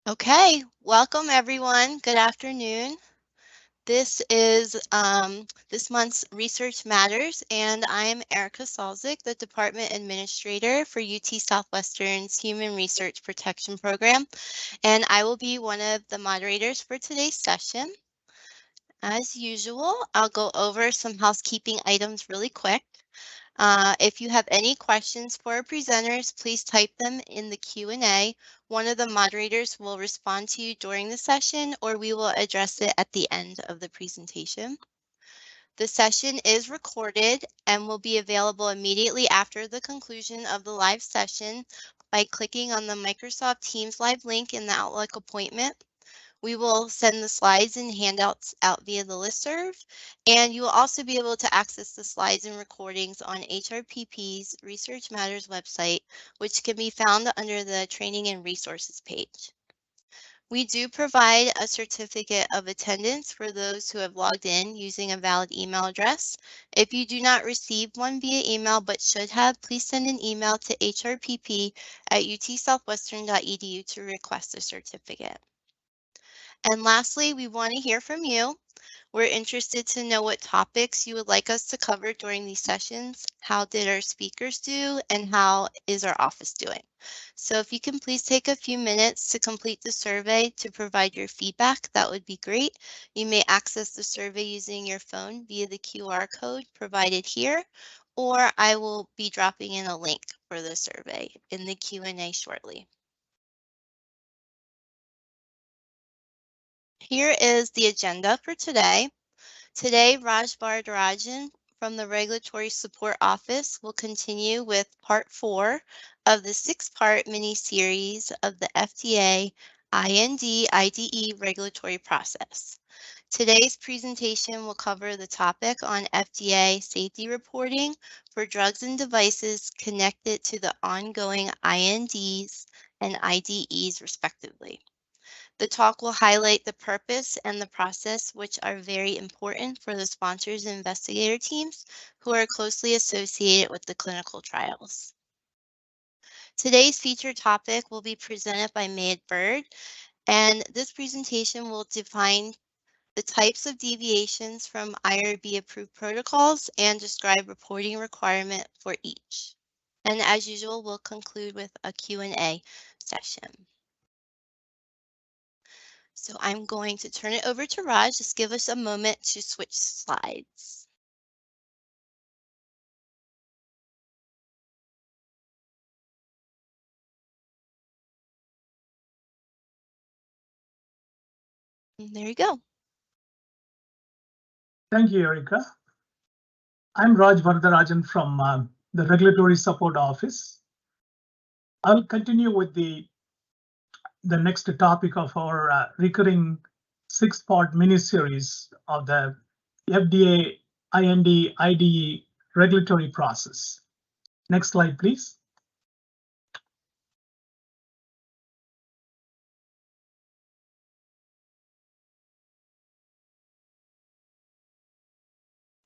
Okay, welcome everyone. Good afternoon. This is this month's Research Matters, and I'm Erica Salzik, the Department Administrator for UT Southwestern's Human Research Protection Program, and I will be one of the moderators for today's session. As usual, I'll go over some housekeeping items really quick. If you have any questions for our presenters, please type them in the Q&A. One of the moderators will respond to you during the session, or we will address it at the end of the presentation. The session is recorded and will be available immediately after the conclusion of the live session by clicking on the Microsoft Teams live link in the Outlook appointment. We will send the slides and handouts out via the listserv, and you will also be able to access the slides and recordings on HRPP's Research Matters website, which can be found under the Training and Resources page. We do provide a certificate of attendance for those who have logged in using a valid email address. If you do not receive one via email but should have, please send an email to hrpp@utsouthwestern.edu to request a certificate. And lastly, we want to hear from you. We're interested to know what topics you would like us to cover during these sessions. How did our speakers do, and how is our office doing? So if you can please take a few minutes to complete the survey to provide your feedback, that would be great. You may access the survey using your phone via the QR code provided here, or I will be dropping in a link for the survey in the Q&A shortly. Here is the agenda for today. Today, Raj Varadarajan from the Regulatory Support Office will continue with part 4 of the 6-part mini-series of the FDA IND/IDE regulatory process. Today's presentation will cover the topic on FDA safety reporting for drugs and devices connected to the ongoing INDs and IDEs respectively. The talk will highlight the purpose and the process, which are very important for the sponsors and investigator teams who are closely associated with the clinical trials. Today's featured topic will be presented by Mayed Bird, and this presentation will define the types of deviations from IRB-approved protocols and describe reporting requirement for each. And as usual, we'll conclude with a Q&A session. So I'm going to turn it over to Raj. Just give us a moment to switch slides. And there you go. Thank you, Erica. I'm Raj Varadarajan from the Regulatory Support Office. I'll continue with the next topic of our recurring 6-part mini-series of the FDA IND/IDE regulatory process. Next slide, please.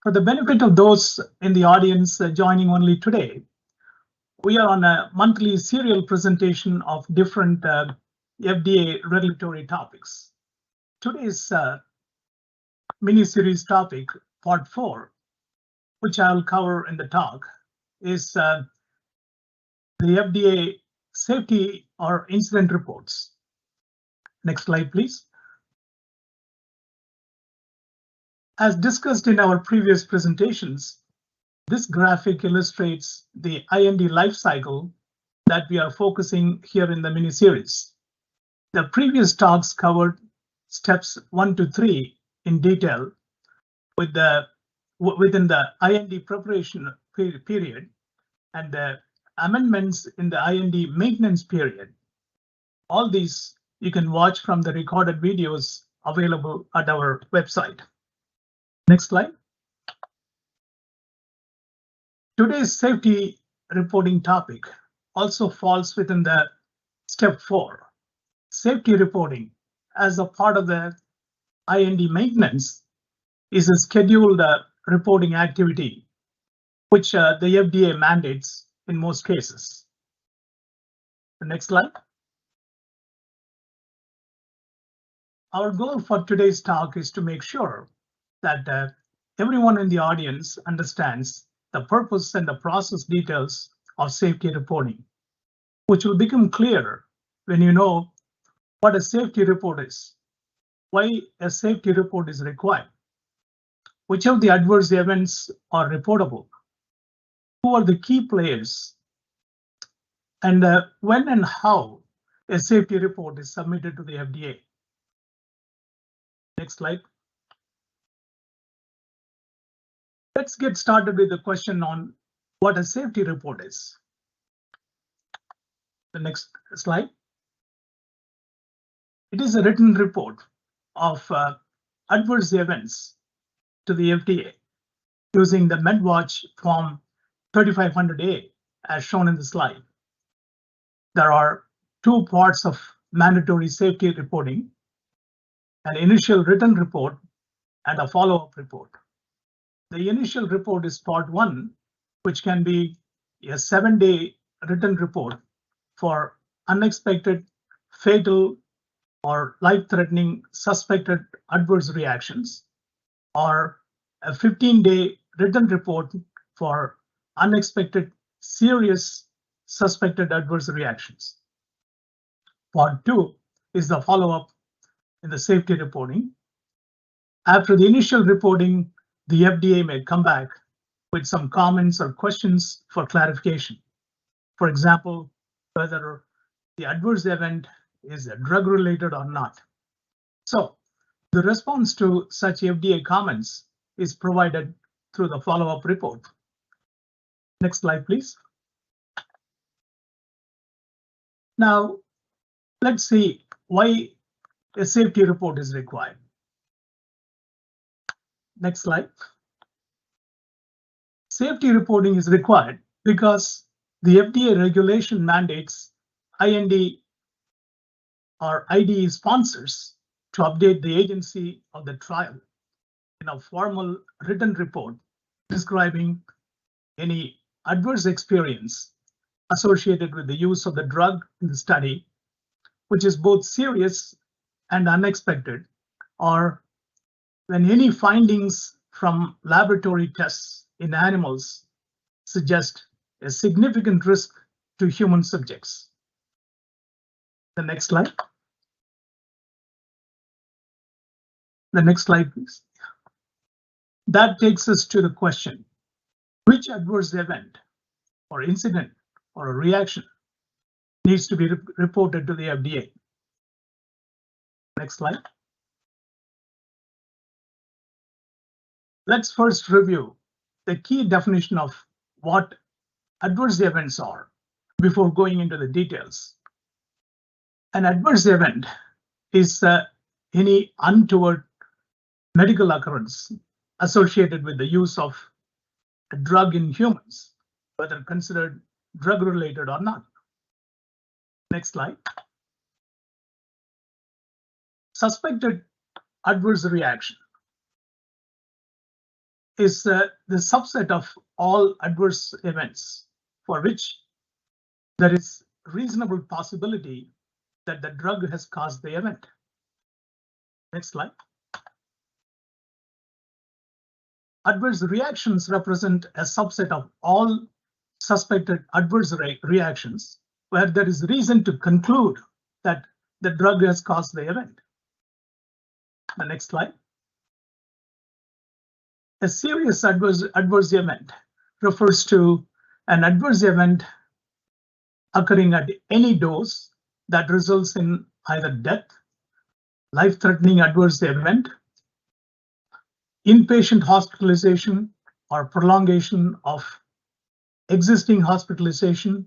For the benefit of those in the audience joining only today, we are on a monthly serial presentation of different FDA regulatory topics. Today's mini-series topic, part 4, which I'll cover in the talk, is the FDA safety or incident reports. Next slide, please. As discussed in our previous presentations, this graphic illustrates the IND lifecycle that we are focusing here in the mini-series. The previous talks covered steps 1 to 3 in detail within the IND preparation period and the amendments in the IND maintenance period. All these you can watch from the recorded videos available at our website. Next slide. Today's safety reporting topic also falls within the step 4. Safety reporting as a part of the IND maintenance is a scheduled reporting activity, which the FDA mandates in most cases. The next slide. our goal for today's talk is to make sure that everyone in the audience understands the purpose and the process details of safety reporting, which will become clearer when you know what a safety report is, why a safety report is required, which of the adverse events are reportable, who are the key players, and when and how a safety report is submitted to the FDA. Next slide. Let's get started with the question on what a safety report is. The next slide. It is a written report of adverse events to the FDA using the MedWatch Form 3500A as shown in the slide. There are two parts of mandatory safety reporting: an initial written report and a follow-up report. The initial report is part 1, which can be a 7-day written report for unexpected, fatal, or life-threatening suspected adverse reactions, or a 15-day written report for unexpected, serious suspected adverse reactions. Part 2 is the follow-up in the safety reporting. After the initial reporting, the FDA may come back with some comments or questions for clarification. For example, whether the adverse event is drug-related or not. So the response to such FDA comments is provided through the follow-up report. Next slide, please. Now, let's see why a safety report is required. Next slide. Safety reporting is required because the FDA regulation mandates IND or IDE sponsors to update the agency of the trial in a formal written report describing any adverse experience associated with the use of the drug in the study, which is both serious and unexpected, or when any findings from laboratory tests in animals suggest a significant risk to human subjects. The next slide. The next slide, please. That takes us to the question, which adverse event or incident or a reaction needs to be reported to the FDA? Next slide. Let's first review the key definition of what adverse events are before going into the details. An adverse event is any untoward medical occurrence associated with the use of a drug in humans, whether considered drug-related or not. Next slide. Suspected adverse reaction is the subset of all adverse events for which there is reasonable possibility that the drug has caused the event. Next slide. Adverse reactions represent a subset of all suspected adverse reactions where there is reason to conclude that the drug has caused the event. The next slide. A serious adverse event refers to an adverse event occurring at any dose that results in either death, life-threatening adverse event, inpatient hospitalization or prolongation of existing hospitalization,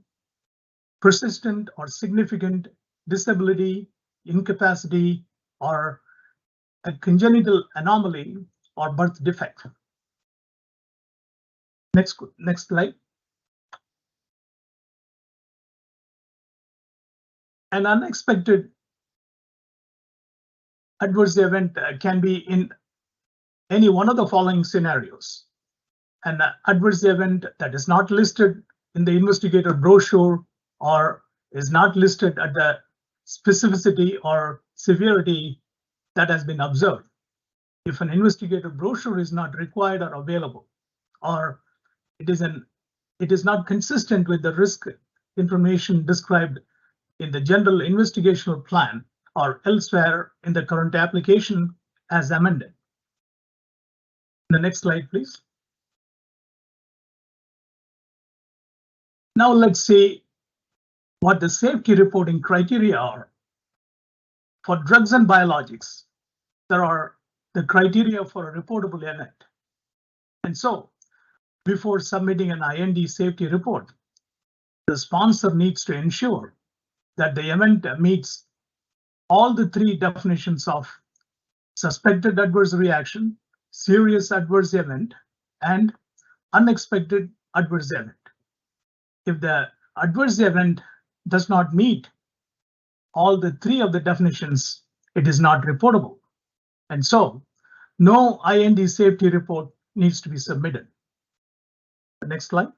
persistent or significant disability, incapacity, or a congenital anomaly or birth defect. Next slide. An unexpected adverse event can be in any one of the following scenarios. An adverse event that is not listed in the investigator brochure or is not listed at the specificity or severity that has been observed. If an investigator brochure is not required or available, or it is not consistent with the risk information described in the general investigational plan or elsewhere in the current application as amended. The next slide, please. Now let's see what the safety reporting criteria are. For drugs and biologics, there are the criteria for a reportable event. And so, before submitting an IND safety report, the sponsor needs to ensure that the event meets all the three definitions of suspected adverse reaction, serious adverse event, and unexpected adverse event. If the adverse event does not meet all the three of the definitions, it is not reportable. And so no IND safety report needs to be submitted. The next slide.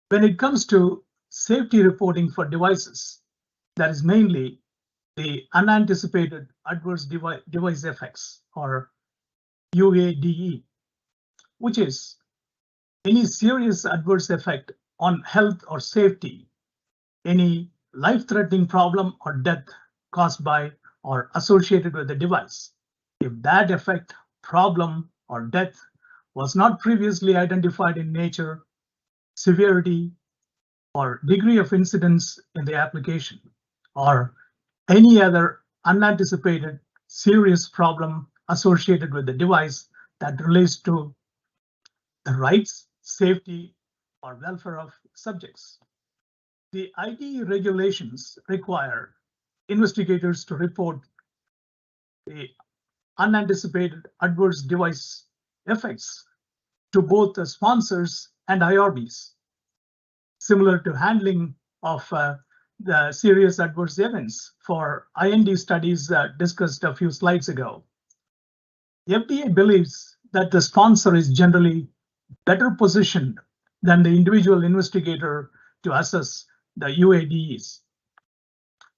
When it comes to safety reporting for devices, that is mainly the unanticipated adverse device effects, or UADE, which is any serious adverse effect on health or safety, any life-threatening problem or death caused by or associated with the device. If that effect, problem, or death was not previously identified in nature, severity, or degree of incidence in the application, or any other unanticipated serious problem associated with the device that relates to the rights, safety, or welfare of subjects. The IDE regulations require investigators to report the unanticipated adverse device effects to both the sponsors and IRBs, similar to handling of the serious adverse events for IND studies discussed a few slides ago. The FDA believes that the sponsor is generally better positioned than the individual investigator to assess the UADEs.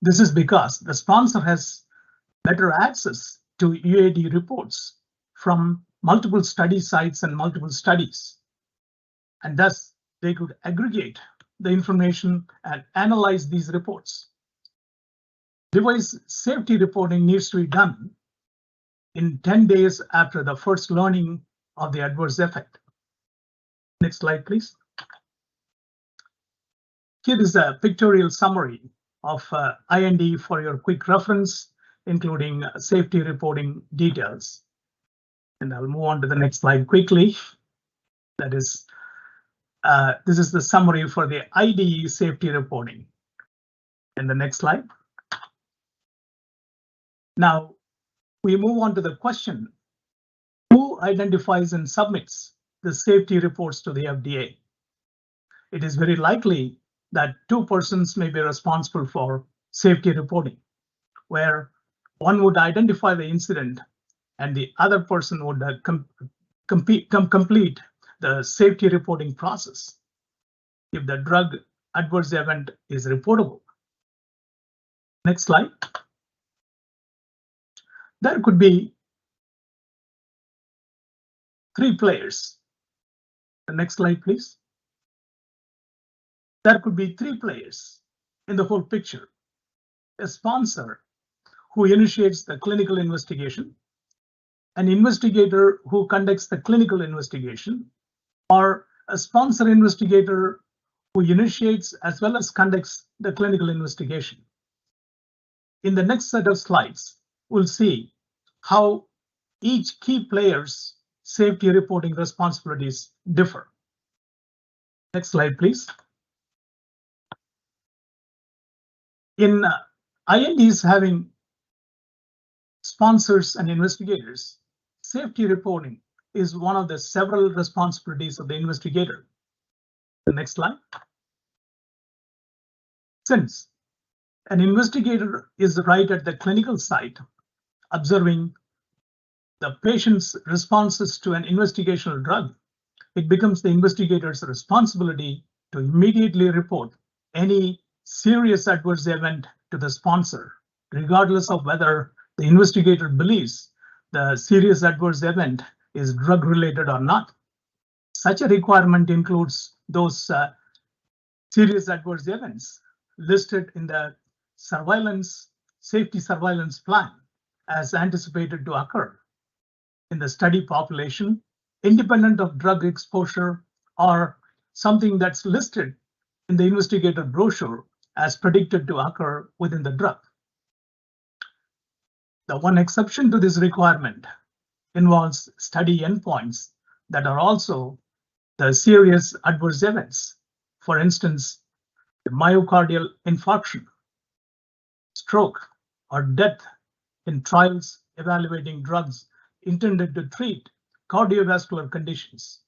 This is because the sponsor has better access to UAD reports from multiple study sites and multiple studies, and thus they could aggregate the information and analyze these reports. Device safety reporting needs to be done in 10 days after the first learning of the adverse effect. Next slide, please. Here is a pictorial summary of IND for your quick reference, including safety reporting details. And I'll move on to the next slide quickly. That is, this is the summary for the IDE safety reporting. And the next slide. Now, we move on to the question, who identifies and submits the safety reports to the FDA? It is very likely that two persons may be responsible for safety reporting, where one would identify the incident and the other person would complete the safety reporting process if the drug adverse event is reportable. Next slide. There could be three players. The next slide, please. There could be three players in the whole picture. A sponsor who initiates the clinical investigation, an investigator who conducts the clinical investigation, or a sponsor investigator who initiates as well as conducts the clinical investigation. In the next set of slides, we'll see how each key player's safety reporting responsibilities differ. Next slide, please. In INDs having sponsors and investigators, safety reporting is one of the several responsibilities of the investigator. The next slide. Since an investigator is right at the clinical site, observing the patient's responses to an investigational drug, it becomes the investigator's responsibility to immediately report any serious adverse event to the sponsor regardless of whether the investigator believes the serious adverse event is drug-related or not. Such a requirement includes those serious adverse events listed in the safety surveillance plan as anticipated to occur in the study population, independent of drug exposure, or something that's listed in the investigator brochure as predicted to occur within the drug. The one exception to this requirement involves study endpoints that are also the serious adverse events. For instance, the myocardial infarction, stroke, or death in trials evaluating drugs intended to treat cardiovascular conditions,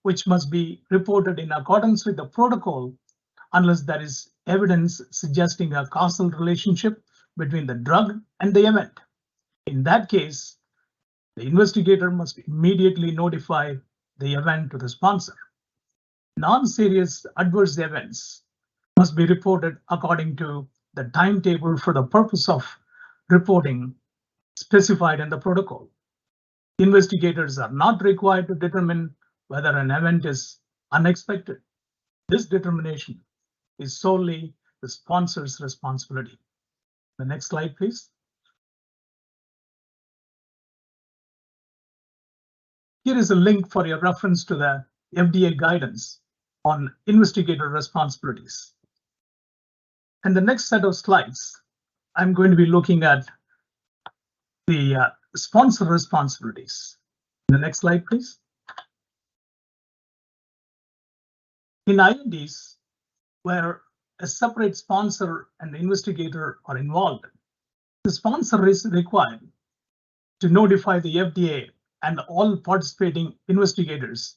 which must be reported in accordance with the protocol unless there is evidence suggesting a causal relationship between the drug and the event. In that case, the investigator must immediately notify the event to the sponsor. Non-serious adverse events must be reported according to the timetable for the purpose of reporting specified in the protocol. Investigators are not required to determine whether an event is unexpected. This determination is solely the sponsor's responsibility. The next slide, please. Here is a link for your reference to the FDA guidance on investigator responsibilities. And the next set of slides, I'm going to be looking at the sponsor responsibilities. The next slide, please. In INDs, where a separate sponsor and investigator are involved, the sponsor is required to notify the FDA and all participating investigators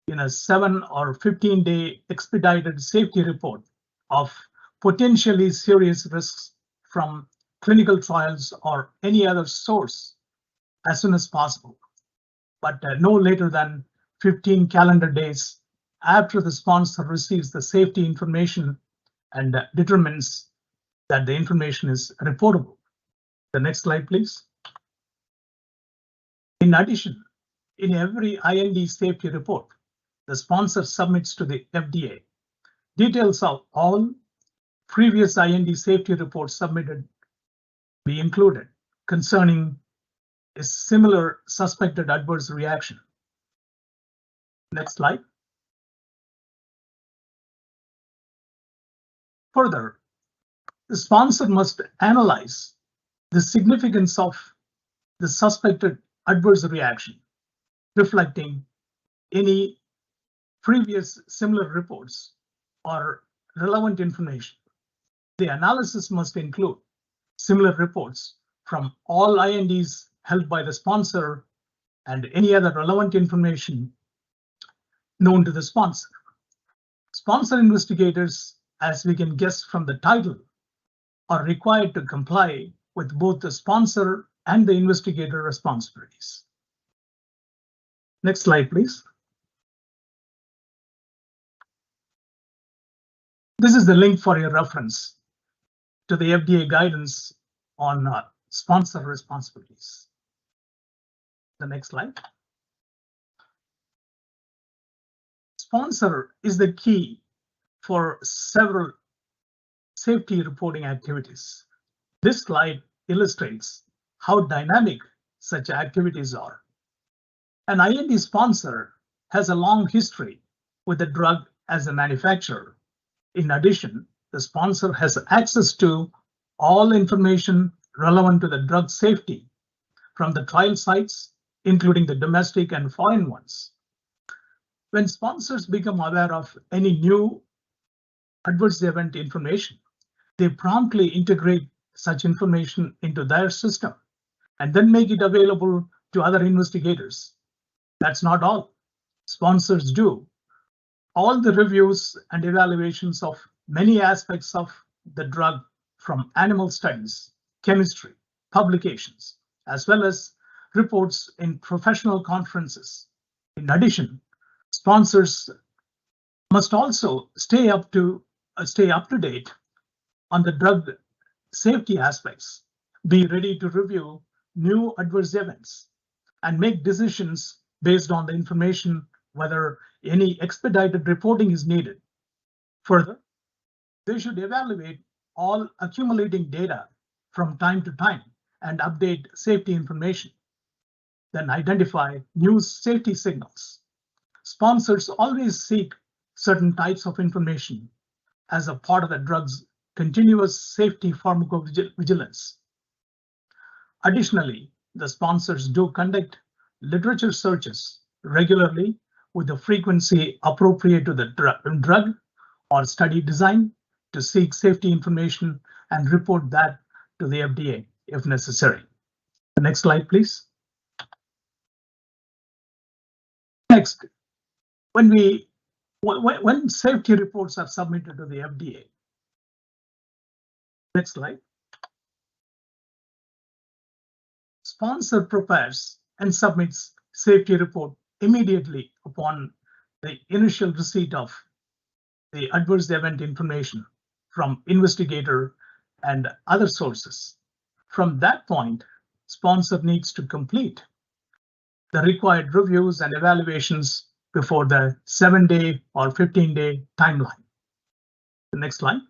in a 7 or 15-day expedited safety report of potentially serious risks from clinical trials or any other source as soon as possible, but no later than 15 calendar days after the sponsor receives the safety information and determines that the information is reportable. The next slide, please. In addition, in every IND safety report, the sponsor submits to the FDA details of all previous IND safety reports submitted be included concerning a similar suspected adverse reaction. Next slide. Further, the sponsor must analyze the significance of the suspected adverse reaction, reflecting any previous similar reports or relevant information. The analysis must include similar reports from all INDs held by the sponsor and any other relevant information known to the sponsor. Sponsor investigators, as we can guess from the title, are required to comply with both the sponsor and the investigator responsibilities. Next slide, please. This is the link for your reference to the FDA guidance on sponsor responsibilities. The next slide. Sponsor is the key for several safety reporting activities. This slide illustrates how dynamic such activities are. An IND sponsor has a long history with the drug as a manufacturer. In addition, the sponsor has access to all information relevant to the drug safety from the trial sites, including the domestic and foreign ones. When sponsors become aware of any new adverse event information, they promptly integrate such information into their system and then make it available to other investigators. That's not all. Sponsors do all the reviews and evaluations of many aspects of the drug, from animal studies, chemistry, publications, as well as reports in professional conferences. In addition, sponsors must also stay up to date on the drug safety aspects, be ready to review new adverse events, and make decisions based on the information whether any expedited reporting is needed. Further, they should evaluate all accumulating data from time to time and update safety information, then identify new safety signals. Sponsors always seek certain types of information as a part of the drug's continuous safety pharmacovigilance. Additionally, the sponsors do conduct literature searches regularly with the frequency appropriate to the drug or study design to seek safety information and report that to the FDA if necessary. The next slide, please. Next, when safety reports are submitted to the FDA. Next slide. Sponsor prepares and submits safety report immediately upon the initial receipt of the adverse event information from investigator and other sources. From that point, sponsor needs to complete the required reviews and evaluations before the 7-day or 15-day timeline. The next slide.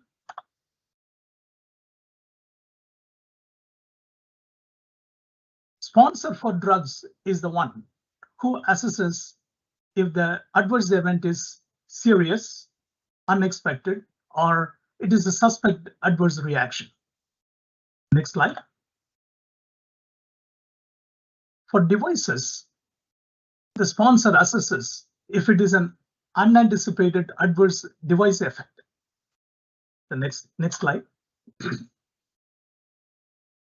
Sponsor for drugs is the one who assesses if the adverse event is serious, unexpected, or it is a suspect adverse reaction. Next slide. For devices, the sponsor assesses if it is an unanticipated adverse device effect. The next slide.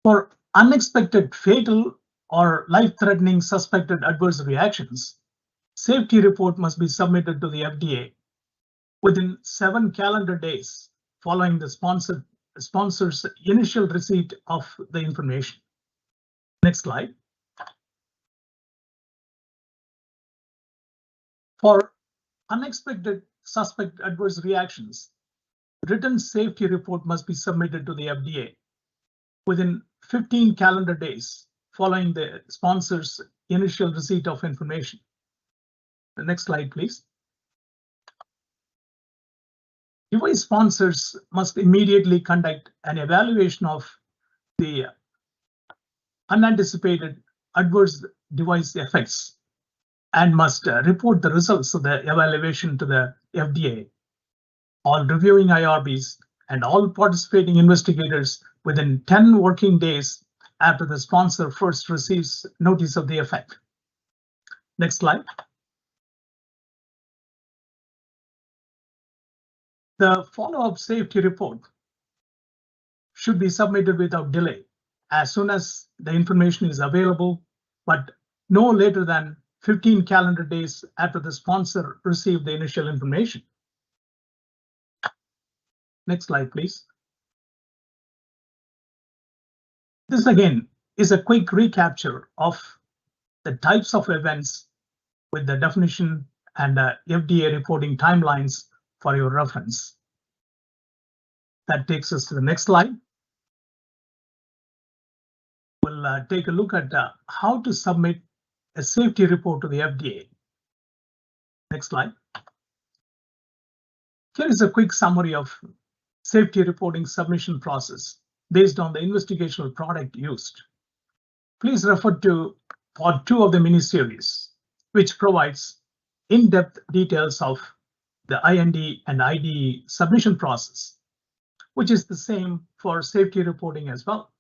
For unexpected fatal or life-threatening suspected adverse reactions, safety report must be submitted to the FDA within 7 calendar days following the sponsor's initial receipt of the information. Next slide. For unexpected suspect adverse reactions, written safety report must be submitted to the FDA within 15 calendar days following the sponsor's initial receipt of information. The next slide, please. Device sponsors must immediately conduct an evaluation of the unanticipated adverse device effects and must report the results of the evaluation to the FDA, all reviewing IRBs and all participating investigators within 10 working days after the sponsor first receives notice of the effect. Next slide. The follow-up safety report should be submitted without delay as soon as the information is available, but no later than 15 calendar days after the sponsor received the initial information. Next slide, please. This again is a quick recapture of the types of events with the definition and FDA reporting timelines for your reference. That takes us to the next slide. We'll take a look at how to submit a safety report to the FDA. Next slide. Here is a quick summary of safety reporting submission process based on the investigational product used. Please refer to part 2 of the mini-series, which provides in-depth details of the IND and IDE submission process, which is the same for safety reporting as well.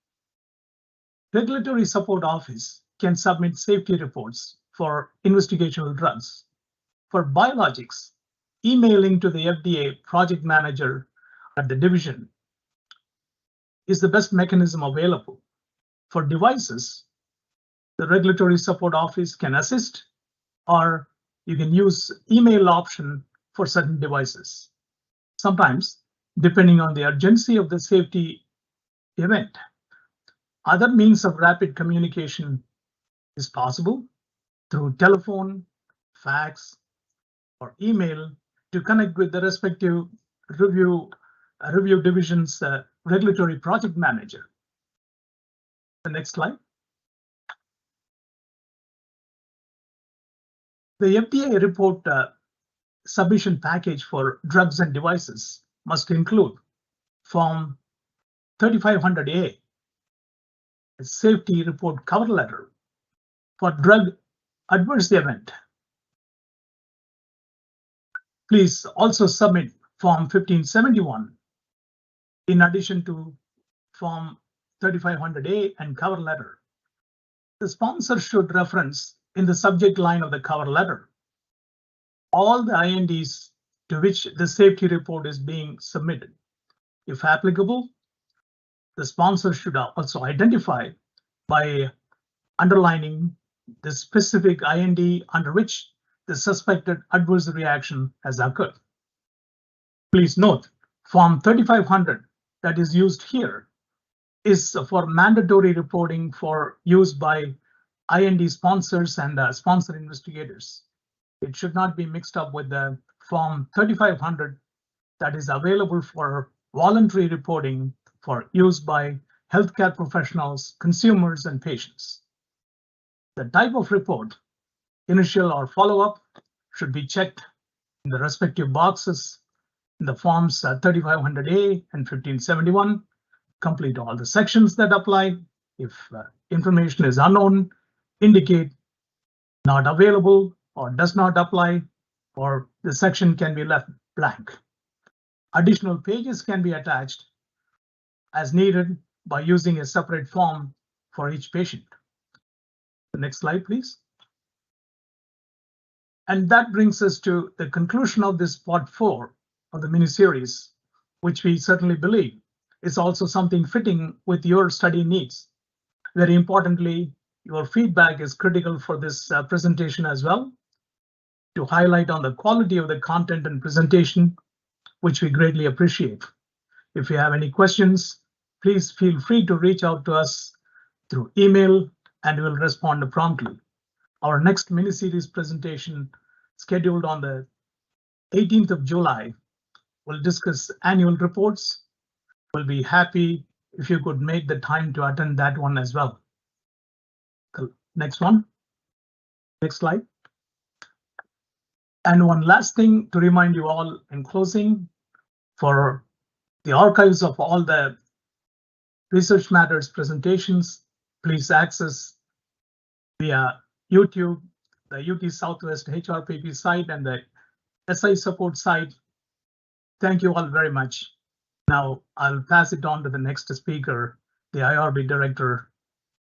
Regulatory Support Office can submit safety reports for investigational drugs. For biologics, emailing to the FDA project manager at the division is the best mechanism available. For devices, the Regulatory Support Office can assist, or you can use email option for certain devices. Sometimes, depending on the urgency of the safety event, other means of rapid communication is possible through telephone, fax, or email to connect with the respective review divisions regulatory project manager. The next slide. The FDA report submission package for drugs and devices must include Form 3500A, a safety report cover letter for drug adverse event. Please also submit Form 1571 in addition to Form 3500A and cover letter. The sponsor should reference in the subject line of the cover letter all the INDs to which the safety report is being submitted. If applicable, the sponsor should also identify by underlining the specific IND under which the suspected adverse reaction has occurred. Please note, Form 3500 that is used here is for mandatory reporting for use by IND sponsors and sponsor investigators. It should not be mixed up with the Form 3500 that is available for voluntary reporting for use by healthcare professionals, consumers, and patients. The type of report, initial or follow-up, should be checked in the respective boxes in the Forms 3500A and 1571. Complete all the sections that apply. If information is unknown, indicate not available or does not apply, or the section can be left blank. Additional pages can be attached as needed by using a separate form for each patient. The next slide, please. And that brings us to the conclusion of this part 4 of the mini-series, which we certainly believe is also something fitting with your study needs. Very importantly, your feedback is critical for this presentation as well, to highlight on the quality of the content and presentation, which we greatly appreciate. If you have any questions, please feel free to reach out to us through email and we'll respond promptly. Our next mini-series presentation, scheduled on the 18th of July, will discuss annual reports. We'll be happy if you could make the time to attend that one as well. Next one. Next slide. And one last thing to remind you all in closing, for the archives of all the Research Matters presentations, please access via YouTube, the UT Southwest HRPP site and the SI support site. Thank you all very much. Now I'll pass it on to the next speaker, the IRB Director,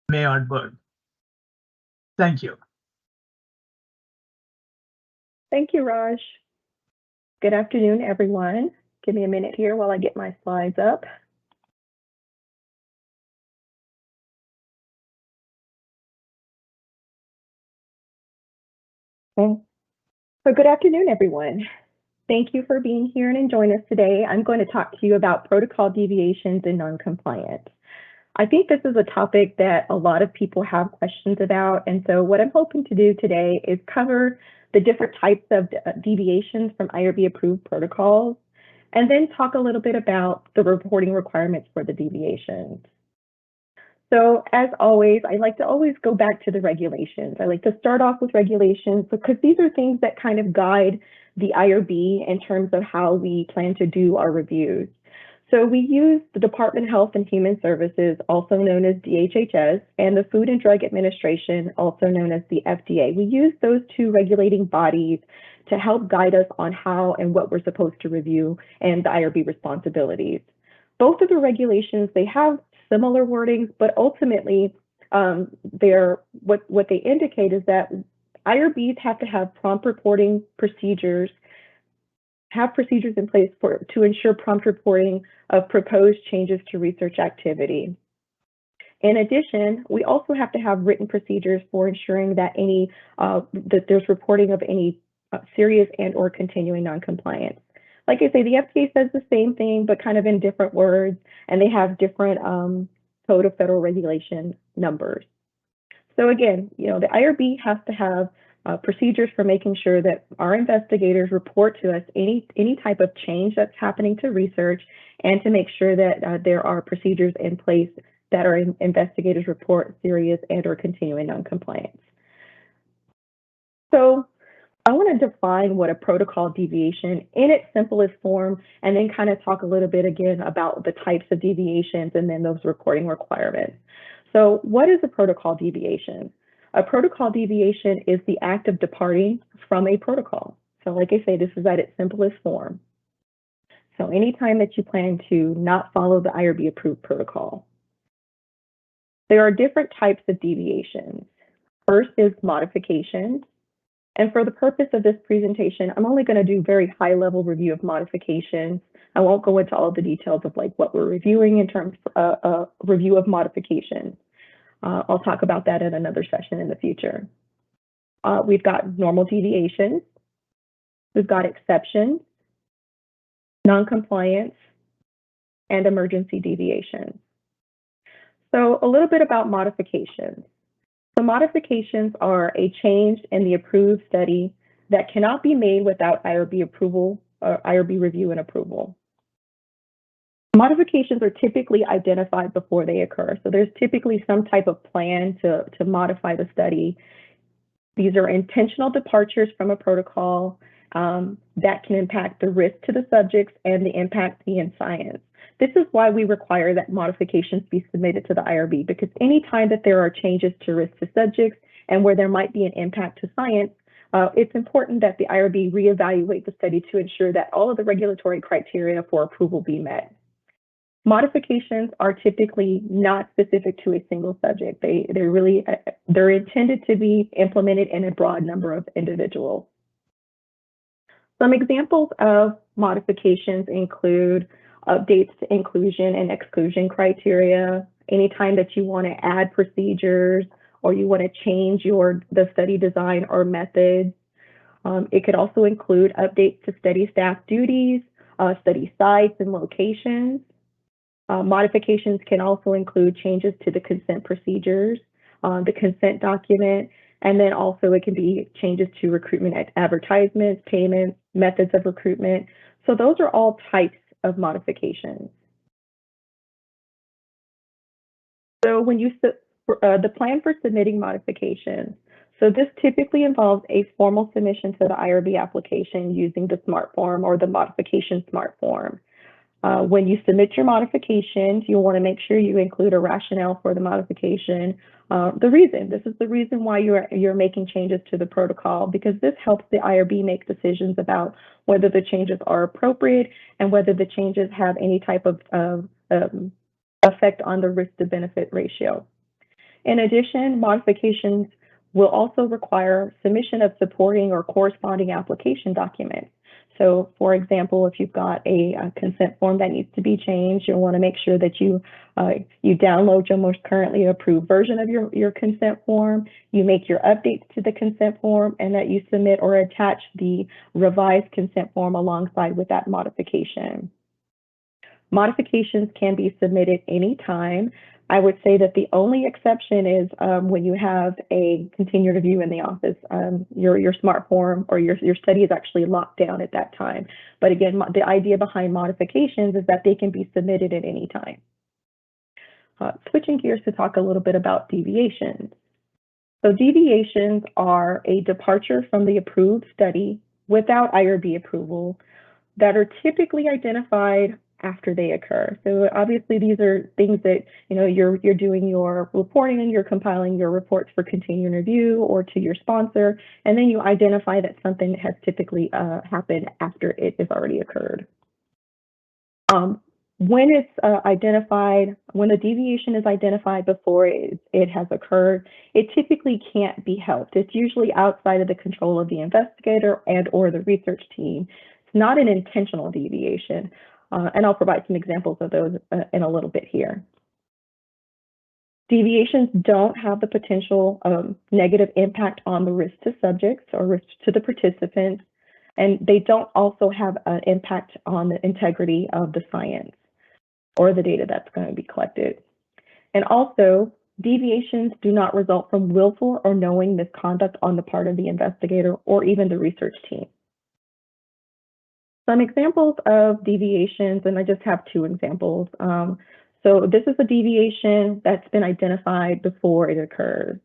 Maynard Bird. Thank you. Thank you, Raj. Good afternoon, everyone. Give me a minute here while I get my slides up. Okay. So good afternoon, everyone. Thank you for being here and joining us today. I'm going to talk to you about protocol deviations and non-compliance. I think this is a topic that a lot of people have questions about. And so what I'm hoping to do today is cover the different types of deviations from IRB approved protocols, and then talk a little bit about the reporting requirements for the deviations. So as always, I like to always go back to the regulations. I like to start off with regulations because these are things that kind of guide the IRB in terms of how we plan to do our reviews. So we use the Department of Health and Human Services, also known as DHHS, and the Food and Drug Administration, also known as the FDA. We use those two regulating bodies to help guide us on how and what we're supposed to review and the IRB responsibilities. Both of the regulations, they have similar wordings, but ultimately what they indicate is that IRBs have to have prompt reporting procedures, have procedures in place to ensure prompt reporting of proposed changes to research activity. In addition, we also have to have written procedures for ensuring that that there's reporting of any serious and or continuing noncompliance. Like I say, the FDA says the same thing, but kind of in different words, and they have different Code of Federal Regulation numbers. So again, the IRB has to have procedures for making sure that our investigators report to us any type of change that's happening to research, and to make sure that there are procedures in place that our investigators report serious and or continuing noncompliance. So I want to define what a protocol deviation in its simplest form, and then kind of talk a little bit again about the types of deviations and then those reporting requirements. So what is a protocol deviation? A protocol deviation is the act of departing from a protocol. So like I say, this is at its simplest form. So anytime that you plan to not follow the IRB approved protocol. There are different types of deviations. First is modifications. And for the purpose of this presentation, I'm only going to do very high level review of modifications. I won't go into all the details of like what we're reviewing in terms of a review of modifications. I'll talk about that in another session in the future. We've got normal deviations. We've got exceptions, non-compliance, and emergency deviations. So a little bit about modifications. So modifications are a change in the approved study that cannot be made without IRB approval or IRB review and approval. Modifications are typically identified before they occur. So there's typically some type of plan to modify the study. These are intentional departures from a protocol that can impact the risk to the subjects and the impact in science. This is why we require that modifications be submitted to the IRB, because anytime that there are changes to risk to subjects and where there might be an impact to science, it's important that the IRB reevaluate the study to ensure that all of the regulatory criteria for approval be met. Modifications are typically not specific to a single subject. They're intended to be implemented in a broad number of individuals. Some examples of modifications include updates to inclusion and exclusion criteria, anytime that you want to add procedures or you want to change the study design or methods. It could also include updates to study staff duties, study sites and locations. Modifications can also include changes to the consent procedures, the consent document, and then also it can be changes to recruitment advertisements, payments, methods of recruitment. So those are all types of modifications. So when you the plan for submitting modifications. So this typically involves a formal submission to the IRB application using the SMART form or the modification SMART form. When you submit your modifications, you'll want to make sure you include a rationale for the modification. This is the reason why you're making changes to the protocol, because this helps the IRB make decisions about whether the changes are appropriate and whether the changes have any type of effect on the risk to benefit ratio. In addition, modifications will also require submission of supporting or corresponding application documents. So, for example, if you've got a consent form that needs to be changed, you'll want to make sure that you download your most currently approved version of your consent form, you make your updates to the consent form, and that you submit or attach the revised consent form alongside with that modification. Modifications can be submitted anytime. I would say that the only exception is when you have a continued review in the office. Your SMART form or your study is actually locked down at that time. But again, the idea behind modifications is that they can be submitted at any time. Switching gears to talk a little bit about deviations. So deviations are a departure from the approved study without IRB approval that are typically identified after they occur. So obviously these are things that you're doing your reporting and you're compiling your reports for continuing review or to your sponsor, and then you identify that something has typically happened after it has already occurred. When it's identified, when the deviation is identified before it has occurred, it typically can't be helped. It's usually outside of the control of the investigator and or the research team. It's not an intentional deviation. And I'll provide some examples of those in a little bit here. Deviations don't have the potential negative impact on the risk to subjects or risk to the participants, and they don't also have an impact on the integrity of the science or the data that's going to be collected. And also, deviations do not result from willful or knowing misconduct on the part of the investigator or even the research team. Some examples of deviations, and I just have two examples. So this is a deviation that's been identified before it occurs.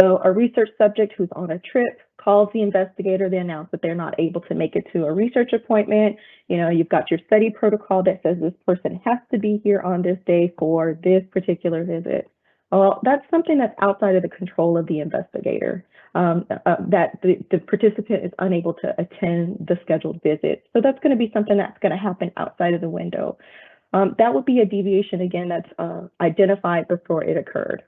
So a research subject who's on a trip calls the investigator, they announce that they're not able to make it to a research appointment. You know, you've got your study protocol that says this person has to be here on this day for this particular visit. Well, that's something that's outside of the control of the investigator, that the participant is unable to attend the scheduled visit. So that's going to be something that's going to happen outside of the window. That would be a deviation, again, that's identified before it occurred.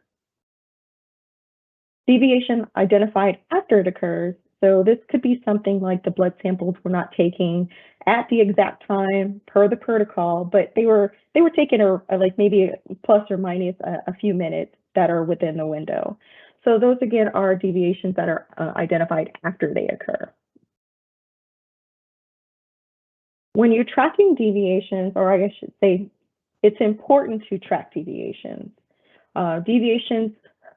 Deviation identified after it occurs. So this could be something like the blood samples were not taken at the exact time per the protocol, but they were taken like maybe plus or minus a few minutes that are within the window. So those again are deviations that are identified after they occur. When you're tracking deviations, or I should say, it's important to track deviations. Deviations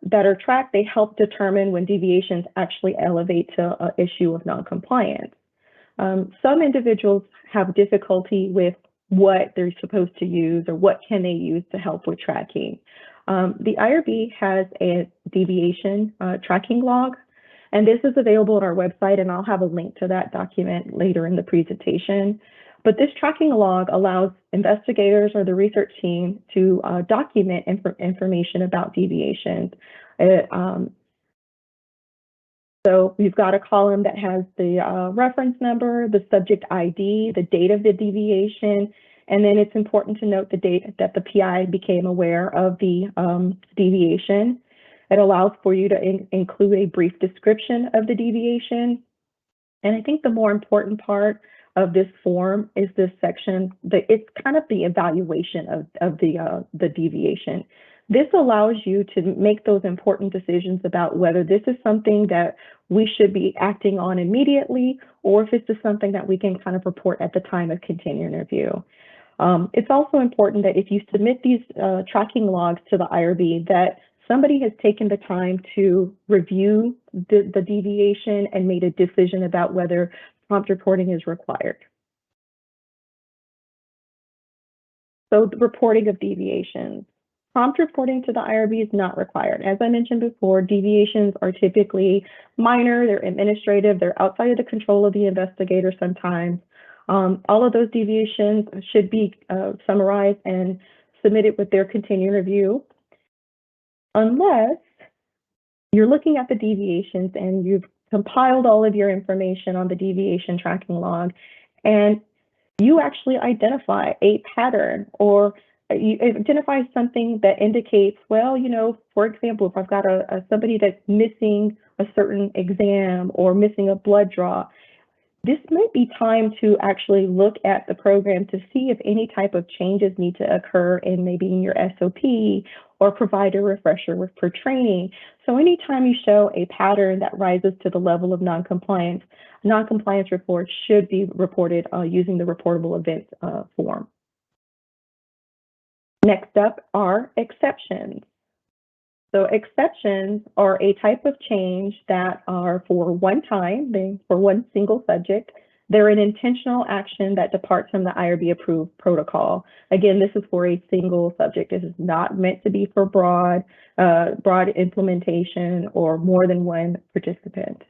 that are tracked, they help determine when deviations actually elevate to an issue of noncompliance. Some individuals have difficulty with what they're supposed to use or what can they use to help with tracking. The IRB has a deviation tracking log, and this is available on our website, and I'll have a link to that document later in the presentation. But this tracking log allows investigators or the research team to document information about deviations. So we've got a column that has the reference number, the subject ID, the date of the deviation, and then it's important to note the date that the PI became aware of the deviation. It allows for you to include a brief description of the deviation. And I think the more important part of this form is this section, it's kind of the evaluation of the deviation. This allows you to make those important decisions about whether this is something that we should be acting on immediately, or if this is something that we can kind of report at the time of continuing review. It's also important that if you submit these tracking logs to the IRB, that somebody has taken the time to review the deviation and made a decision about whether prompt reporting is required. So the reporting of deviations. Prompt reporting to the IRB is not required. As I mentioned before, deviations are typically minor, they're administrative, they're outside of the control of the investigator sometimes. All of those deviations should be summarized and submitted with their continuing review, unless you're looking at the deviations and you've compiled all of your information on the deviation tracking log, and you actually identify a pattern, or you identify something that indicates, well, you know, for example, if I've got somebody that's missing a certain exam or missing a blood draw, this might be time to actually look at the program to see if any type of changes need to occur in maybe in your SOP, or provide a refresher for training. So anytime you show a pattern that rises to the level of noncompliance, noncompliance reports should be reported using the reportable events form. Next up are exceptions. So exceptions are a type of change that are for one time, for one single subject. They're an intentional action that departs from the IRB approved protocol. Again, this is for a single subject. This is not meant to be for broad implementation or more than one participant.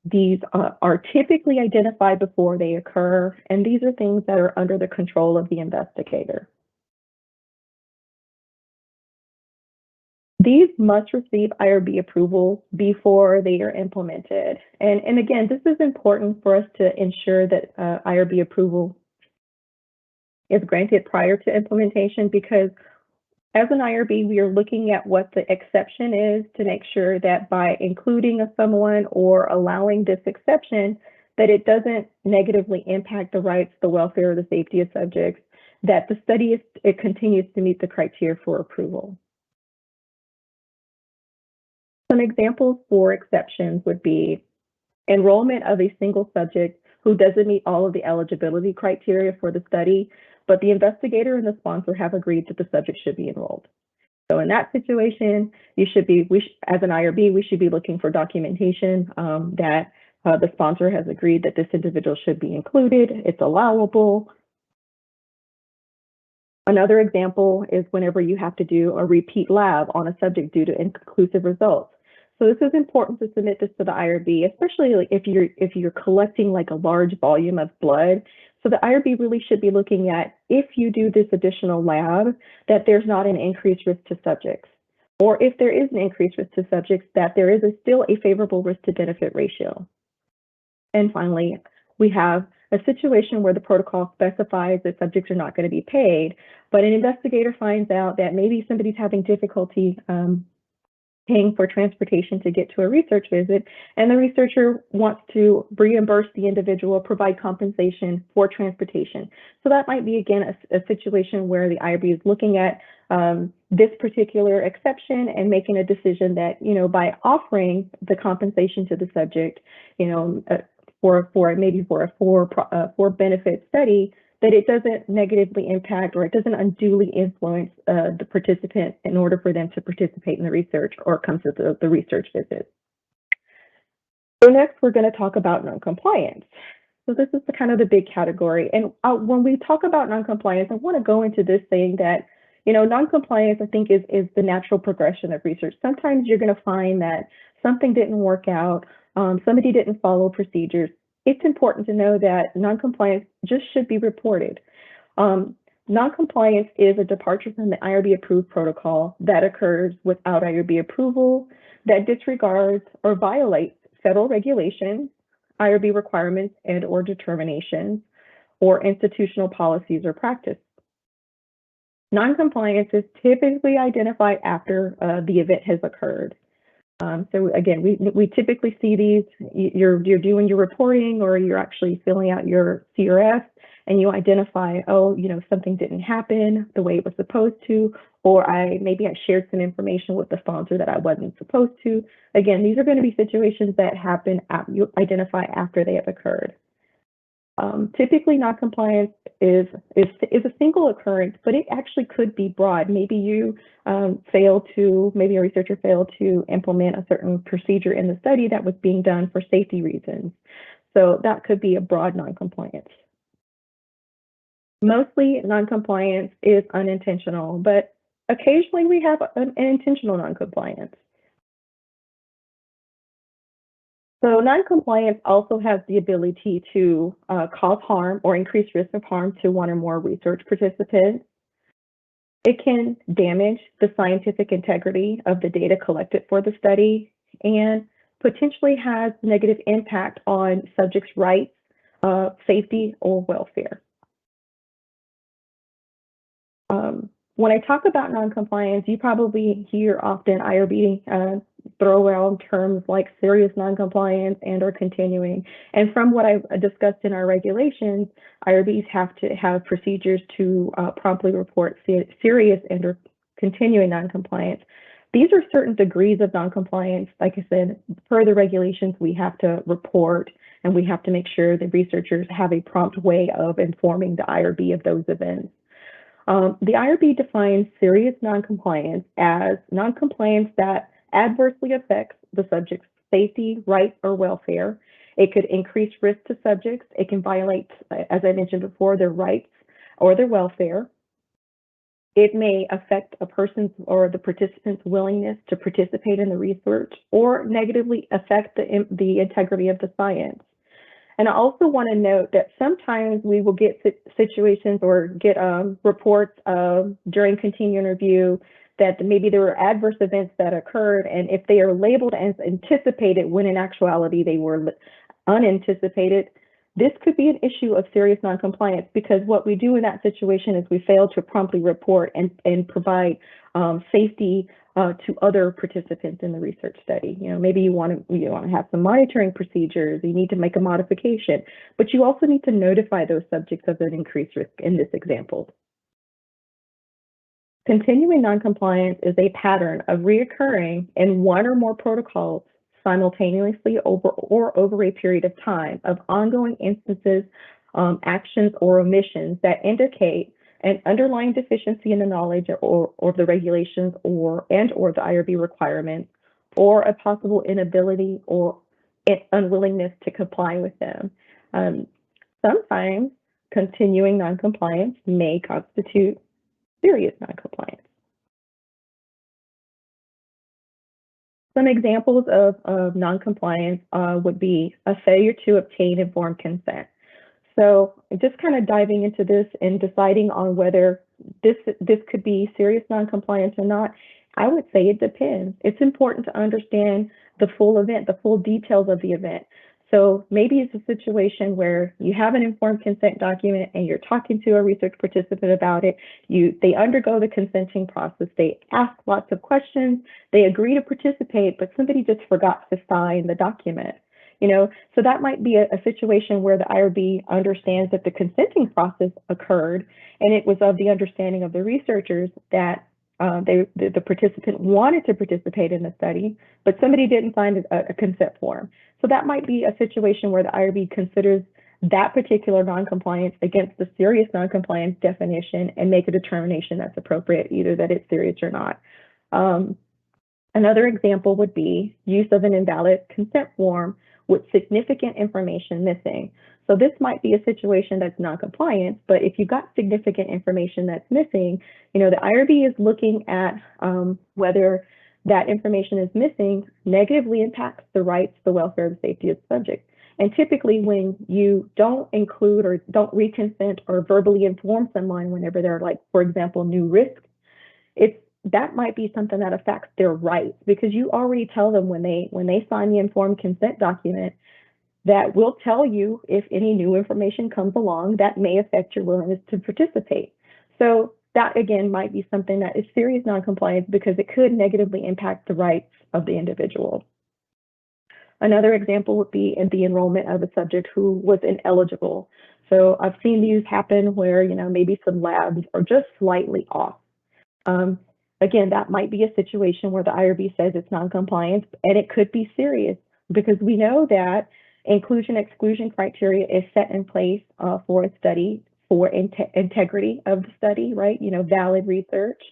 These are typically identified before they occur, and these are things that are under the control of the investigator. These must receive IRB approval before they are implemented. And again, this is important for us to ensure that IRB approval is granted prior to implementation, because as an IRB, we are looking at what the exception is to make sure that by including someone or allowing this exception, that it doesn't negatively impact the rights, the welfare, or the safety of subjects, that the study it continues to meet the criteria for approval. Some examples for exceptions would be enrollment of a single subject who doesn't meet all of the eligibility criteria for the study, but the investigator and the sponsor have agreed that the subject should be enrolled. So in that situation, as an IRB, we should be looking for documentation that the sponsor has agreed that this individual should be included. It's allowable. Another example is whenever you have to do a repeat lab on a subject due to inconclusive results. So this is important to submit this to the IRB, especially like if you're collecting like a large volume of blood. So the IRB really should be looking at, if you do this additional lab, that there's not an increased risk to subjects. Or if there is an increased risk to subjects, that there is still a favorable risk to benefit ratio. And finally, we have a situation where the protocol specifies that subjects are not going to be paid, but an investigator finds out that maybe somebody's having difficulty paying for transportation to get to a research visit, and the researcher wants to reimburse the individual, provide compensation for transportation. So that might be, again, a situation where the IRB is looking at this particular exception and making a decision that, by offering the compensation to the subject, for a for benefit study, that it doesn't negatively impact or it doesn't unduly influence the participant in order for them to participate in the research or come to the research visit. So next, we're going to talk about noncompliance. So this is kind of the big category. And when we talk about noncompliance, I want to go into this saying that, noncompliance, I think, is the natural progression of research. Sometimes you're going to find that something didn't work out, somebody didn't follow procedures. It's important to know that noncompliance just should be reported. Noncompliance is a departure from the IRB approved protocol that occurs without IRB approval, that disregards or violates federal regulations, IRB requirements and or determinations, or institutional policies or practice. Noncompliance is typically identified after the event has occurred. So again, we typically see these. You're doing your reporting, or you're actually filling out your CRF, and you identify, something didn't happen the way it was supposed to, or maybe I shared some information with the sponsor that I wasn't supposed to. Again, these are going to be situations that happen you identify after they have occurred. Typically, noncompliance is a single occurrence, but it actually could be broad. Maybe you maybe a researcher failed to implement a certain procedure in the study that was being done for safety reasons. So that could be a broad noncompliance. Mostly, noncompliance is unintentional, but occasionally we have an intentional noncompliance. So noncompliance also has the ability to cause harm or increase risk of harm to one or more research participants. It can damage the scientific integrity of the data collected for the study and potentially has negative impact on subjects' rights, safety, or welfare. When I talk about noncompliance, you probably hear often IRB throw around terms like serious noncompliance and or continuing. And from what I've discussed in our regulations, IRBs have to have procedures to promptly report serious and or continuing noncompliance. These are certain degrees of noncompliance. Like I said, per the regulations, we have to report, and we have to make sure that researchers have a prompt way of informing the IRB of those events. The IRB defines serious noncompliance as noncompliance that adversely affects the subject's safety, rights, or welfare. It could increase risk to subjects. It can violate, as I mentioned before, their rights or their welfare. It may affect a person's or the participant's willingness to participate in the research or negatively affect the integrity of the science. And I also want to note that sometimes we will get situations or get reports during continuing review that maybe there were adverse events that occurred, and if they are labeled as anticipated when in actuality they were unanticipated, this could be an issue of serious noncompliance, because what we do in that situation is we fail to promptly report and provide safety to other participants in the research study. Maybe you want to have some monitoring procedures, you need to make a modification, but you also need to notify those subjects of an increased risk in this example. Continuing noncompliance is a pattern of reoccurring in one or more protocols simultaneously over a period of time of ongoing instances, actions, or omissions that indicate an underlying deficiency in the knowledge or the regulations or the IRB requirements, or a possible inability or unwillingness to comply with them. Sometimes continuing noncompliance may constitute serious noncompliance. Some examples of noncompliance would be a failure to obtain informed consent. So just kind of diving into this and deciding on whether this could be serious noncompliance or not, I would say it depends. It's important to understand the full event, the full details of the event. So maybe it's a situation where you have an informed consent document and you're talking to a research participant about it. They undergo the consenting process. They ask lots of questions. They agree to participate, but somebody just forgot to sign the document. So that might be a situation where the IRB understands that the consenting process occurred, and it was of the understanding of the researchers that the participant wanted to participate in the study, but somebody didn't sign a consent form. So that might be a situation where the IRB considers that particular noncompliance against the serious noncompliance definition and make a determination that's appropriate, either that it's serious or not. Another example would be use of an invalid consent form with significant information missing. So this might be a situation that's non-compliant, but if you've got significant information that's missing, the IRB is looking at whether that information is missing negatively impacts the rights, the welfare, and safety of the subject. And typically when you don't include or don't reconsent or verbally inform someone whenever they're, like, for example, new risks, that might be something that affects their rights, because you already tell them when they sign the informed consent document that we'll tell you if any new information comes along that may affect your willingness to participate. So that, again, might be something that is serious noncompliance because it could negatively impact the rights of the individual. Another example would be in the enrollment of a subject who was ineligible. So I've seen these happen where, maybe some labs are just slightly off. Again, that might be a situation where the IRB says it's noncompliance, and it could be serious because we know that inclusion-exclusion criteria is set in place for a study for integrity of the study, right? Valid research.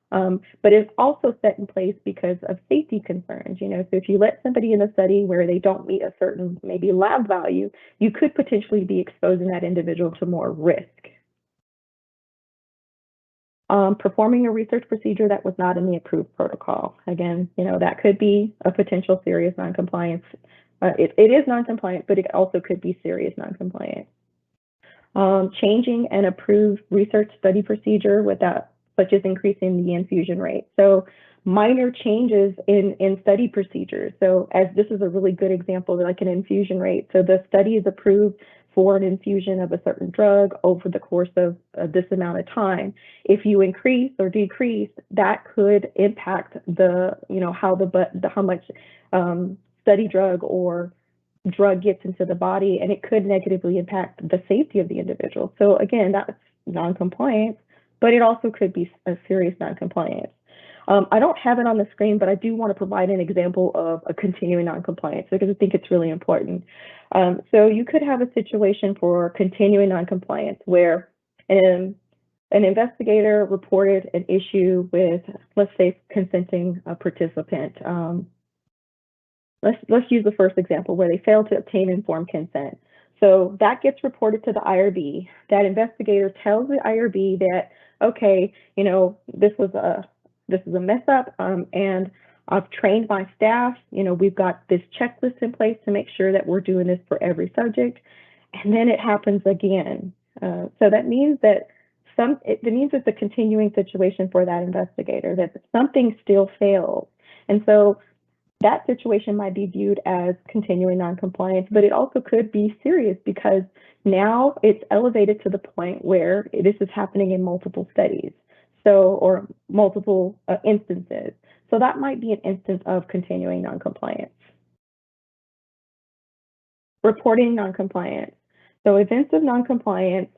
But it's also set in place because of safety concerns. So if you let somebody in a study where they don't meet a certain maybe lab value, you could potentially be exposing that individual to more risk. Performing a research procedure that was not in the approved protocol. Again, that could be a potential serious noncompliance. It is noncompliant, but it also could be serious noncompliance. Changing an approved research study procedure such as increasing the infusion rate. So minor changes in study procedures. So as this is a really good example, like an infusion rate. So the study is approved for an infusion of a certain drug over the course of this amount of time. If you increase or decrease, that could impact how much study drug or drug gets into the body, and it could negatively impact the safety of the individual. So again, that's non-compliance, but it also could be a serious non-compliance. I don't have it on the screen, but I do want to provide an example of a continuing noncompliance because I think it's really important. So you could have a situation for continuing noncompliance where an investigator reported an issue with, let's say, consenting a participant. Let's use the first example where they failed to obtain informed consent. So that gets reported to the IRB. That investigator tells the IRB that, okay, this is a mess up, and I've trained my staff. We've got this checklist in place to make sure that we're doing this for every subject, and then it happens again. So that means that it's a continuing situation for that investigator, that something still fails, and so that situation might be viewed as continuing noncompliance, but it also could be serious because now it's elevated to the point where this is happening in multiple studies. Or multiple instances. So that might be an instance of continuing noncompliance. Reporting noncompliance. So events of noncompliance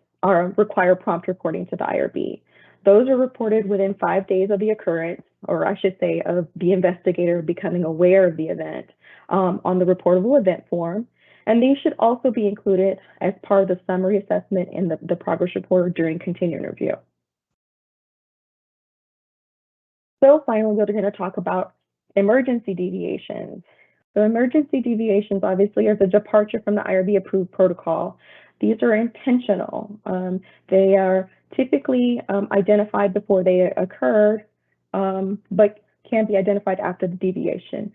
require prompt reporting to the IRB. Those are reported within 5 days of the occurrence, or I should say of the investigator becoming aware of the event, on the reportable event form. And these should also be included as part of the summary assessment in the progress report during continuing review. So finally, we're going to talk about emergency deviations. So emergency deviations obviously are the departure from the IRB approved protocol. These are intentional. They are typically identified before they occurred, but can be identified after the deviation.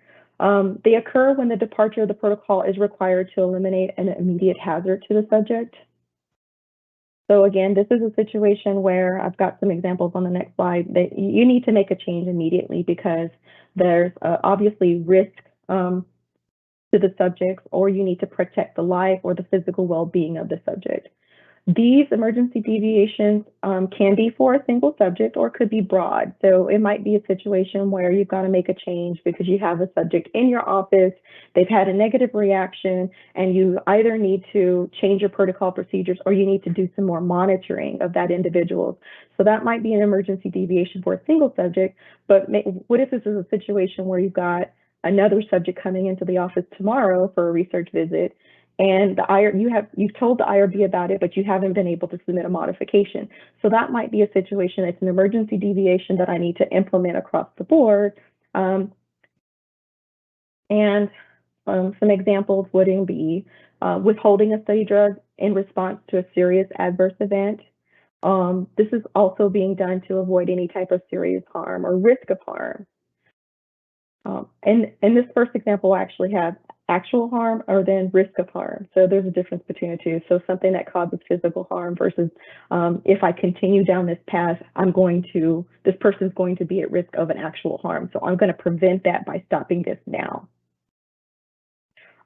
They occur when the departure of the protocol is required to eliminate an immediate hazard to the subject. So again, this is a situation where I've got some examples on the next slide that you need to make a change immediately because there's obviously risk to the subjects, or you need to protect the life or the physical well-being of the subject. These emergency deviations can be for a single subject or could be broad. So it might be a situation where you've got to make a change because you have a subject in your office, they've had a negative reaction, and you either need to change your protocol procedures or you need to do some more monitoring of that individual. So that might be an emergency deviation for a single subject, but what if this is a situation where you've got another subject coming into the office tomorrow for a research visit, and you've told the IRB about it, but you haven't been able to submit a modification. So that might be a situation that's an emergency deviation that I need to implement across the board. Some examples would be withholding a study drug in response to a serious adverse event. This is also being done to avoid any type of serious harm or risk of harm. And in this first example, I actually have actual harm or then risk of harm. So there's a difference between the two. So something that causes physical harm versus if I continue down this path, this person's going to be at risk of an actual harm. So I'm going to prevent that by stopping this now.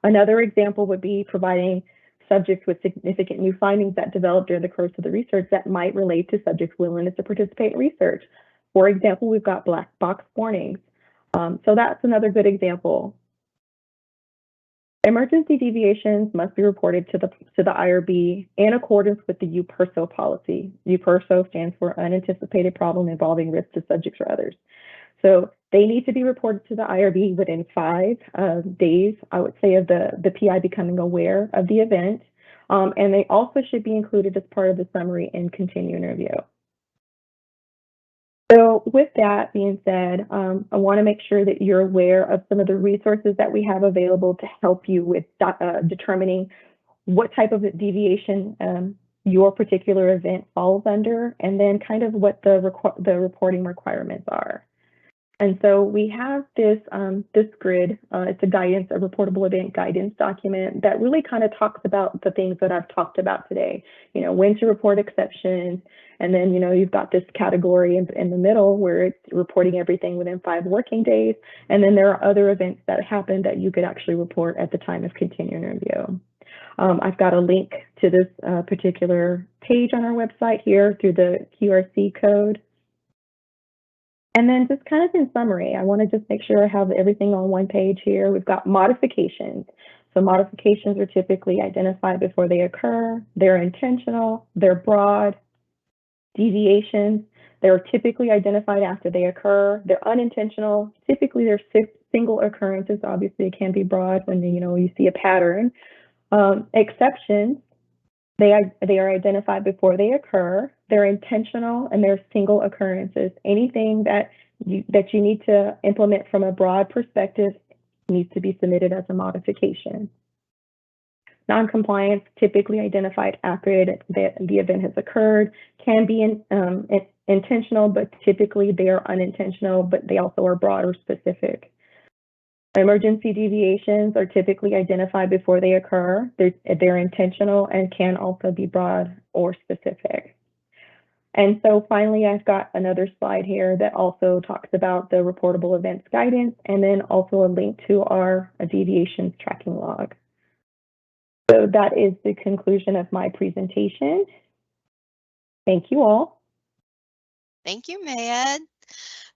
Another example would be providing subjects with significant new findings that developed during the course of the research that might relate to subjects' willingness to participate in research. For example, we've got black box warnings. So that's another good example. Emergency deviations must be reported to the IRB in accordance with the UPERSO policy. UPERSO stands for Unanticipated Problem Involving Risk to Subjects or Others. So they need to be reported to the IRB within 5 days, I would say, of the PI becoming aware of the event. And they also should be included as part of the summary and continuing review. So with that being said, I want to make sure that you're aware of some of the resources that we have available to help you with determining what type of deviation your particular event falls under, and then kind of what the reporting requirements are. And so we have this grid. It's a reportable event guidance document that really kind of talks about the things that I've talked about today. When to report exceptions, and then you've got this category in the middle where it's reporting everything within 5 working days, and then there are other events that happen that you could actually report at the time of continuing review. I've got a link to this particular page on our website here through the QRC code. And then just kind of in summary, I want to just make sure I have everything on one page here. We've got modifications. So modifications are typically identified before they occur. They're intentional, they're broad. Deviations, they're typically identified after they occur. They're unintentional. Typically, they're single occurrences. Obviously, it can be broad when you see a pattern. Exceptions, they are identified before they occur. They're intentional and they're single occurrences. Anything that you need to implement from a broad perspective needs to be submitted as a modification. Non-compliance, typically identified after the event has occurred, can be intentional, but typically they are unintentional, but they also are broad or specific. Emergency deviations are typically identified before they occur. They're intentional and can also be broad or specific. And so finally, I've got another slide here that also talks about the reportable events guidance, and then also a link to our deviations tracking log. So that is the conclusion of my presentation. Thank you all. Thank you, Mayed.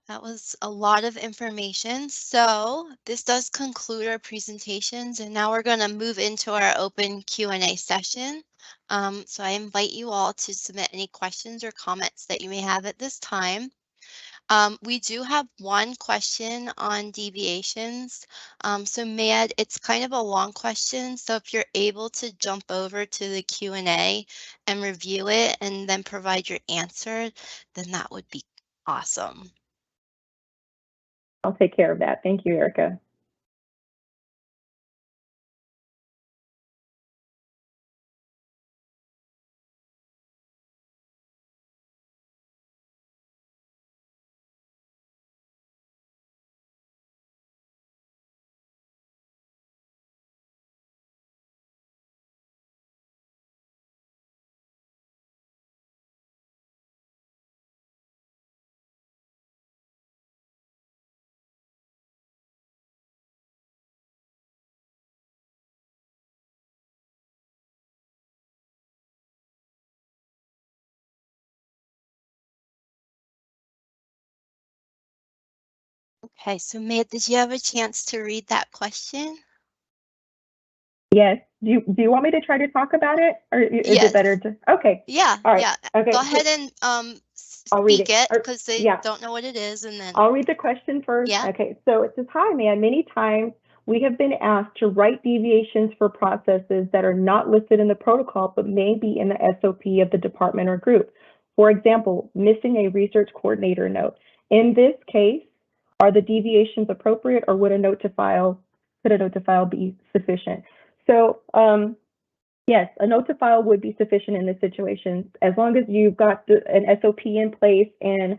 That was a lot of information. So this does conclude our presentations, and now we're going to move into our open Q&A session. So I invite you all to submit any questions or comments that you may have at this time. We do have one question on deviations. So Mayed, it's kind of a long question. So if you're able to jump over to the Q&A and review it and then provide your answer, then that would be awesome. I'll take care of that. Thank you, Erica. Okay, so Maya, did you have a chance to read that question? Yes. Do you want me to try to talk about it, or is Yes. it better to? Okay. Yeah, All right. yeah. Okay. Go ahead and I'll read speak it because they yeah. don't know what it is, and then I'll read the question first. Yeah. Okay. So it says, "Hi, man. Many times we have been asked to write deviations for processes that are not listed in the protocol, but may be in the SOP of the department or group. For example, missing a research coordinator note. In this case, are the deviations appropriate, or could a note to file be sufficient?" So yes, a note to file would be sufficient in this situation, as long as you've got an SOP in place and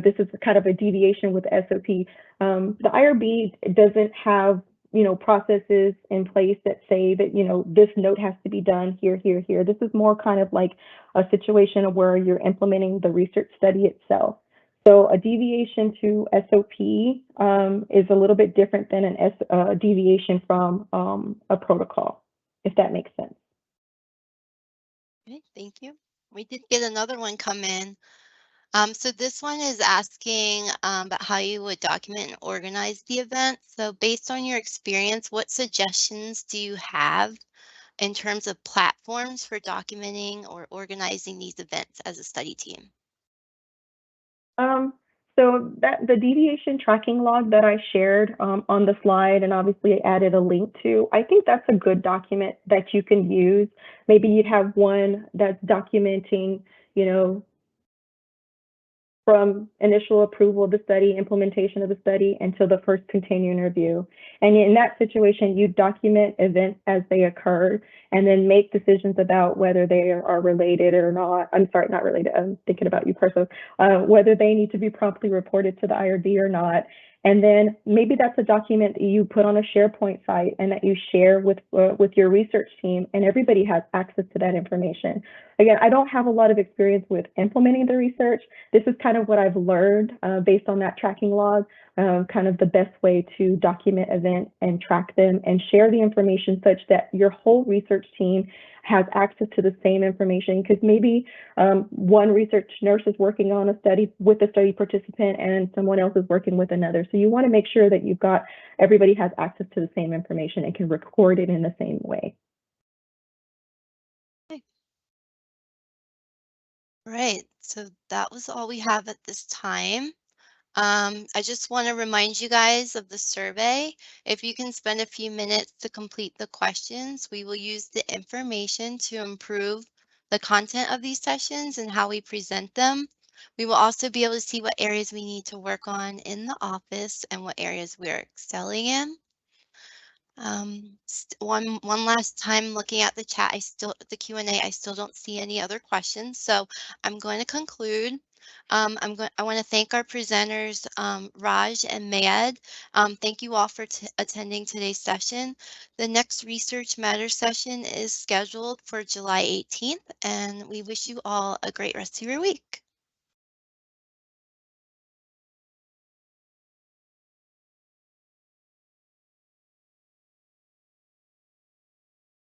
this is kind of a deviation with the SOP. The IRB doesn't have processes in place that say that this note has to be done here, here, here. This is more kind of like a situation where you're implementing the research study itself. So a deviation to SOP is a little bit different than a deviation from a protocol, if that makes sense. Okay, thank you. We did get another one come in. So this one is asking about how you would document and organize the event. So based on your experience, what suggestions do you have in terms of platforms for documenting or organizing these events as a study team? So that the deviation tracking log that I shared on the slide, and obviously I added a link to, I think that's a good document that you can use. Maybe you'd have one that's documenting, from initial approval of the study, implementation of the study, until the first continuing review. And in that situation, you document events as they occur and then make decisions about whether they are related or not. I'm sorry, not related. I'm thinking about you personally. Whether they need to be promptly reported to the IRB or not. And then maybe that's a document that you put on a SharePoint site and that you share with your research team, and everybody has access to that information. Again, I don't have a lot of experience with implementing the research. This is kind of what I've learned based on that tracking log, kind of the best way to document events and track them and share the information such that your whole research team has access to the same information, because maybe one research nurse is working on a study with a study participant and someone else is working with another. So you want to make sure that everybody has access to the same information and can record it in the same way. Right, so that was all we have at this time. I just want to remind you guys of the survey. If you can spend a few minutes to complete the questions, we will use the information to improve the content of these sessions and how we present them. We will also be able to see what areas we need to work on in the office and what areas we're excelling in. One last time looking at the chat, the Q&A, I still don't see any other questions, so I'm going to conclude. I want to thank our presenters, Raj and Mayed. Thank you all for attending today's session. The next Research Matters session is scheduled for July 18th, and we wish you all a great rest of your week.